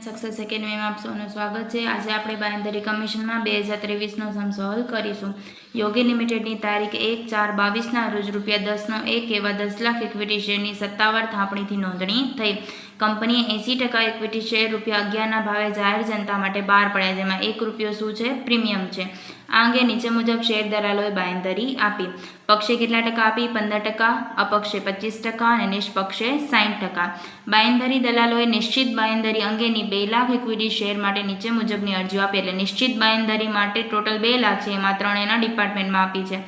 Success એકેડમીમાં આપ સૌનું સ્વાગત છે। આજે આપણે બાંહેધરી કમિશનમાં 2023નો સમસો હલ કરીશું। યોગી લિમિટેડની તારીખ 1/4/22ના રોજ ₹10 એવા 10 લાખ ઇક્વિટી શેરની સત્તાવાર થાપણીથી નોંધણી થઈ। કંપનીએ 80% ઇક્વિટી શેર ₹11ના ભાવે જાહેર જનતા માટે બહાર પડ્યા, જેમાં ₹1 શું છે? પ્રીમિયમ છે। આ અંગે નીચે મુજબ શેર દલાલોએ બાંહેધરી આપી। પક્ષે કેટલા ટકા આપી? 15%, અપક્ષે 25% અને નિષ્પક્ષે 60%। બાંહેધરી દલાલોએ નિશ્ચિત બાંહેધરી અંગેની 2 લાખ ઇક્વિટી શેર માટે નીચે મુજબની અરજીઓ આપી। એટલે નિશ્ચિત બાંહેધરી માટે ટોટલ 2 લાખ છે, એમાં ત્રણેયના ડિપાર્ટમેન્ટમાં આપી છે।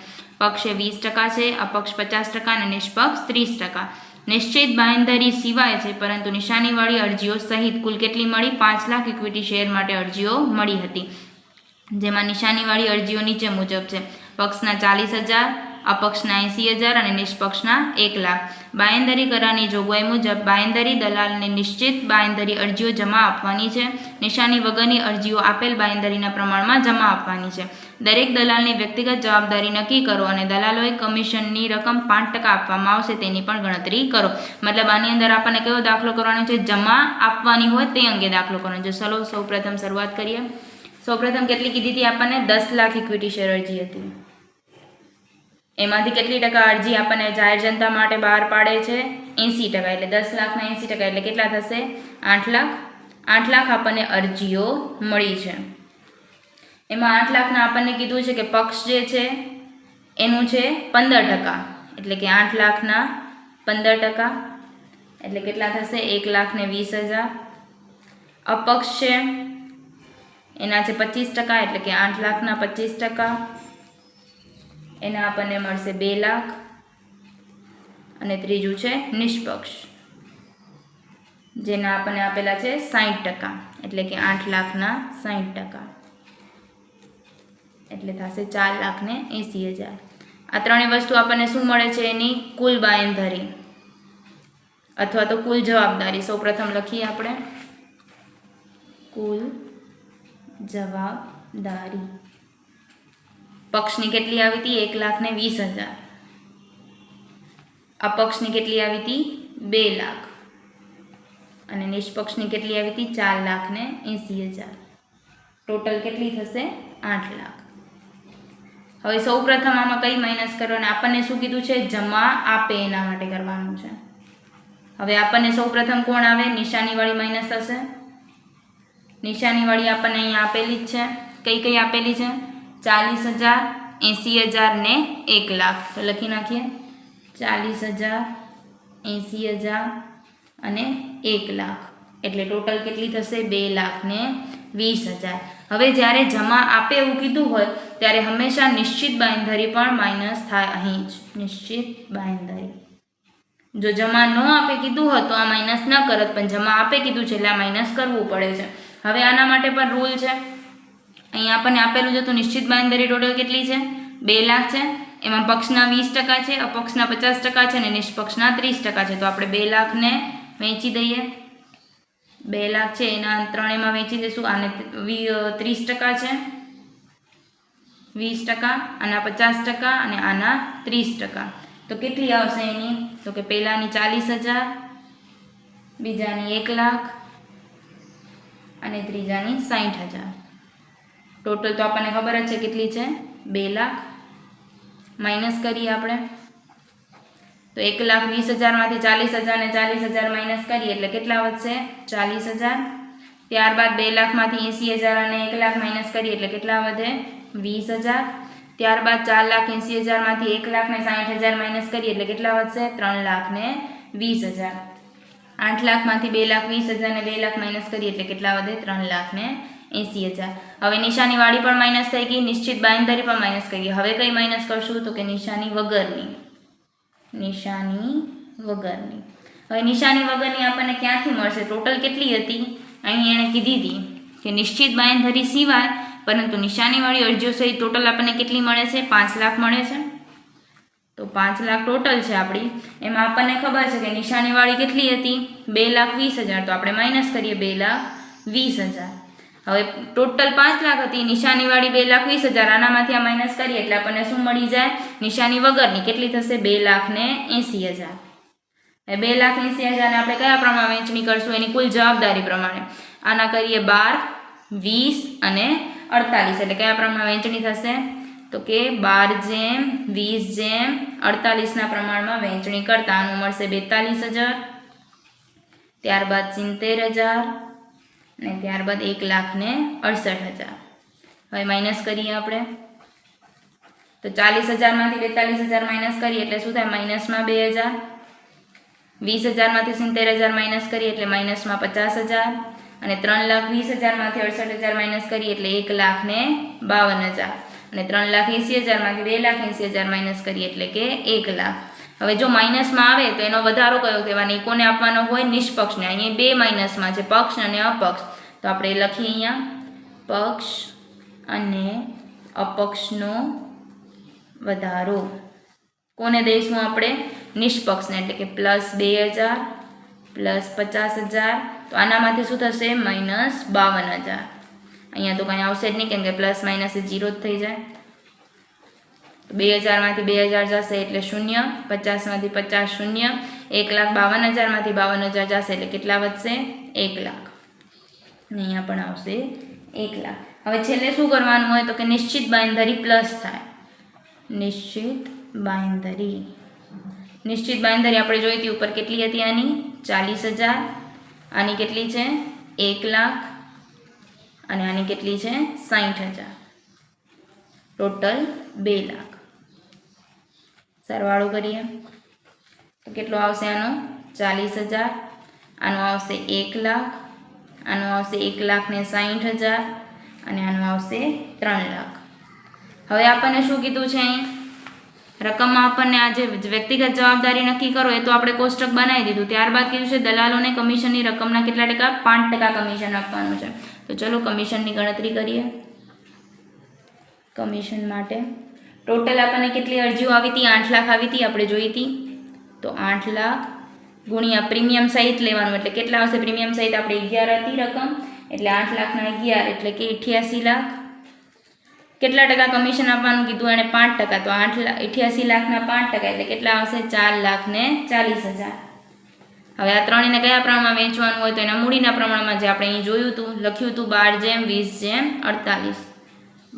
પક્ષે 20% છે, અપક્ષ 50% અને નિષ્પક્ષ 30%। નિશ્ચિત બાંહેધરી સિવાય છે, પરંતુ નિશાનીવાળી અરજીઓ સહિત કુલ કેટલી મળી? 5 લાખ ઇક્વિટી શેર માટે અરજીઓ મળી હતી, જેમાં નિશાનીવાળી અરજીઓ નીચે મુજબ છે। પક્ષના 40,000, અપક્ષના 80,000 અને નિષ્પક્ષના 1 લાખ। બાંહેધરી કરારની જોગવાઈ મુજબ બાંહેધરી દલાલને નિશ્ચિત બાંહેધરી અરજીઓ જમા આપવાની છે। નિશાની વગરની અરજીઓ આપેલ બાંહેધરીના પ્રમાણમાં જમા આપવાની છે। દરેક દલાલની વ્યક્તિગત જવાબદારી નક્કી કરો અને દલાલોએ કમિશનની રકમ 5% આપવામાં આવશે તેની પણ ગણતરી કરો। મતલબ આની અંદર આપણને કયો દાખલો કરવાનો છે? જમા આપવાની હોય તે અંગે દાખલો કરવાનો છે। ચલો સૌપ્રથમ શરૂઆત કરીએ। સૌપ્રથમ કેટલી કીધી હતી? આપણને 10 લાખ ઇક્વિટી શેર અરજી હતી। એમાંથી કેટલી ટકા અરજી આપણને જાહેર જનતા માટે બહાર પાડે છે? 80%। એટલે 10 લાખના 80% એટલે કેટલા થશે? 8 લાખ। 8 લાખ આપણને અરજીઓ મળી છે। એમાં 8 લાખના આપણને કીધું છે કે પક્ષ જે છે એનું છે 15%, એટલે કે 8 લાખના 15% એટલે કેટલા થશે? 1,20,000। અપક્ષ છે એના છે 25%, એટલે કે 8 લાખના 25%, એના આપણને મળશે 2 લાખ। અને ત્રીજું છે નિષ્પક્ષ, જેના આપણને આપેલા છે 60%, એટલે કે 8 લાખના 60%, એટલે થશે 4,80,000। આ ત્રણેય વસ્તુ આપણને શું મળે છે? એની કુલ બાંહેધરી અથવા તો કુલ જવાબદારી। સૌપ્રથમ લખીએ આપણે કુલ જવાબદારી। પક્ષની કેટલી આવી હતી? 1,20,000। અપક્ષની કેટલી આવી હતી? 2 લાખ। અને નિષ્પક્ષની કેટલી આવી હતી? 4,80,000। ટોટલ કેટલી થશે? 8 લાખ। હવે સૌપ્રથમ આમાં કઈ માઇનસ કરવાના? આપણને શું કીધું છે? જમા આપે એના માટે કરવાનું છે। હવે આપણને સૌપ્રથમ કોણ આવે? નિશાનીવાળી માઇનસ થશે। નિશાનીવાળી આપણને અહીંયા આપેલી જ છે। કઈ કઈ આપેલી છે? 40,000, 80,000 ને 1 લાખ। તો લખી નાખીએ 40,000, 80,000 અને 1 લાખ, એટલે ટોટલ કેટલી થશે? 2,20,000। હવે જ્યારે જમા આપે એવું કીધું હોય ત્યારે હંમેશા નિશ્ચિત બાંહેધરી પણ માઇનસ થાય। અહીં જ નિશ્ચિત બાંહેધરી, જો જમા ન આપે કીધું હોય તો આ માઇનસ ન કરત, પણ જમા આપે કીધું છે એટલે આ માઇનસ કરવું પડે છે। હવે આના માટે પણ રૂલ છે। અહીંયા આપણને આપેલું છે તો નિશ્ચિત બાંહેધરી ટોટલ કેટલી છે? 2 લાખ છે। એમાં પક્ષના 20% છે, અપક્ષના 50% છે અને નિષ્પક્ષના 30% છે। તો આપણે 2 લાખને વહેંચી દઈએ। 2 લાખ છે એના ત્રણેયમાં વહેંચી દઈશું। આને 30% છે, 20%, આના 50% અને આના 30%। તો કેટલી આવશે એની? તો કે પહેલાની 40,000, બીજાની 1 લાખ અને ત્રીજાની 60,000। ટોટલ તો આપણને ખબર જ છે કેટલી છે? 2 લાખ। માઇનસ કરીએ આપણે તો 1,20,000 માંથી 40,000 ને 40,000 માઇનસ કરીએ એટલે કેટલા વધશે? 40,000। ત્યારબાદ 2 લાખમાંથી 80,000 અને 1 લાખ માઇનસ કરીએ એટલે કેટલા વધે? 20,000। ત્યારબાદ 4,80,000 માંથી 1 લાખ ને 60,000 માઇનસ કરીએ એટલે કેટલા વધશે? 3,20,000। 8 લાખમાંથી 2,20,000 ને 2 લાખ માઇનસ કરીએ એટલે કેટલા વધે? 3,80,000। હવે નિશાનીવાળી પણ માઇનસ થઈ ગઈ, નિશ્ચિત બાંહેધરી પણ માઇનસ કરી ગઈ। હવે કઈ માઇનસ કરશું? તો કે નિશાની વગરની। નિશાની વગરની। હવે નિશાની વગરની આપણને ક્યાંથી મળશે? ટોટલ કેટલી હતી? અહીં એણે કીધી હતી કે નિશ્ચિત બાંહેધરી સિવાય પરંતુ નિશાનીવાળી અરજીઓ સહિત ટોટલ આપણને કેટલી મળે છે? 5 લાખ મળે છે। તો 5 લાખ ટોટલ છે આપણી। એમાં આપણને ખબર છે કે નિશાનીવાળી કેટલી હતી? 2,20,000। તો આપણે માઇનસ કરીએ 2,20,000। હવે ટોટલ 5 લાખ હતી, નિશાનીવાળી 2,20,000, આનામાંથી આ માઇનસ કરીએ એટલે આપણને શું મળી જાય? નિશાની વગરની કેટલી થશે? 2,80,000। 2,80,000 ને આપણે કયા પ્રમાણે વહેંચણી કરશું? એની કુલ જવાબદારી પ્રમાણે। આના કરીએ 12, 20 અને 48 એટલે કયા પ્રમાણમાં વહેંચણી થશે તો કે 12 જેમ 20 જેમ 48ના પ્રમાણમાં વહેંચણી કરતા આનું મળશે 42,000, ત્યારબાદ 70,000 અને ત્યારબાદ 1,68,000. હવે માઇનસ કરીએ આપણે તો 40,000માંથી 42,000 માઇનસ કરીએ એટલે શું થાય માઇનસમાં 2,000, 20,000માંથી 70,000 માઇનસ કરીએ એટલે માઇનસમાં 50,000 અને 3,20,000માંથી 68,000 માઇનસ કરીએ એટલે 1,52,000 અને 3,80,000માંથી 2,80,000 માઇનસ કરીએ એટલે કે 1 લાખ. હવે જો માઇનસમાં આવે તો એનો વધારો કયો કહેવાનો કોને આપવાનો હોય નિષ્પક્ષને. અહીંયા બે માઇનસમાં છે પક્ષ અને અપક્ષ તો આપણે લખીએ અહીંયા પક્ષ અને અપક્ષનો વધારો કોને દઈશું આપણે નિષ્પક્ષને એટલે કે +2,000 +50,000 તો આનામાંથી શું થશે -52,000. અહીંયા તો કંઈ આવશે જ નહીં કેમ કે પ્લસ માઇનસ 0 જ થઈ જાય. 2,000માંથી 2,000 જશે એટલે 0, 50માંથી 50 0, 1,52,000માંથી 52,000 જશે એટલે કેટલા વધશે 1 લાખ. અને અહીંયા પણ આવશે 1 લાખ. હવે છેલ્લે શું કરવાનું હોય તો કે નિશ્ચિત બાંયધરી પ્લસ થાય. નિશ્ચિત બાંયધરી આપણે જોઈ હતી ઉપર કેટલી હતી આની 40,000, આની કેટલી છે 1 લાખ અને આની કેટલી છે 60,000, ટોટલ 2 લાખ. સરવાળો કરીએ તો કેટલો આવશે આનો 40,000, આનો આવશે 1 લાખ, આનો આવશે 1,60,000 અને આનો આવશે 3 લાખ. હવે આપણને શું કીધું છે અહીં રકમમાં આપણને આ જે વ્યક્તિગત જવાબદારી નક્કી કરો એ તો આપણે કોષ્ટક બનાવી દીધું. ત્યારબાદ કીધું છે દલાલોને કમિશનની રકમના કેટલા ટકા 5% કમિશન આપવાનું છે. તો ચલો કમિશનની ગણતરી કરીએ. કમિશન માટે ટોટલ આપણને કેટલી અરજીઓ આવી હતી 8 લાખ આવી હતી આપણે જોઈ હતી. તો 8 લાખ ગુણ્યા પ્રીમિયમ સહિત લેવાનું એટલે કેટલા આવશે પ્રીમિયમ સહિત આપણે 11 હતી રકમ એટલે 8 લાખના 11 એટલે કે 88 લાખ. કેટલા ટકા કમિશન આપવાનું કીધું એને 5%. તો 88 લાખના 5% એટલે કેટલા આવશે 4,40,000. હવે આ ત્રણેયને કયા પ્રમાણમાં વેચવાનું હોય તો એના મૂડીના પ્રમાણમાં જે આપણે અહીં જોયું હતું લખ્યું હતું 12/20/48,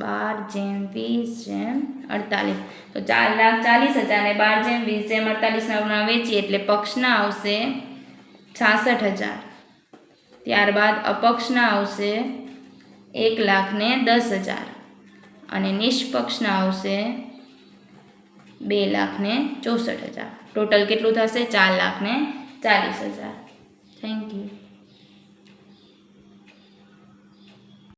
12/20/48. તો 4,40,000 અને 12/20/48ના પ્રમાણમાં વેચીએ એટલે પક્ષના આવશે 66,000, ત્યારબાદ અપક્ષના આવશે 1,10,000 અને નિષ્પક્ષના આવશે 2,64,000. ટોટલ કેટલું થશે 4,40,000. Thank you.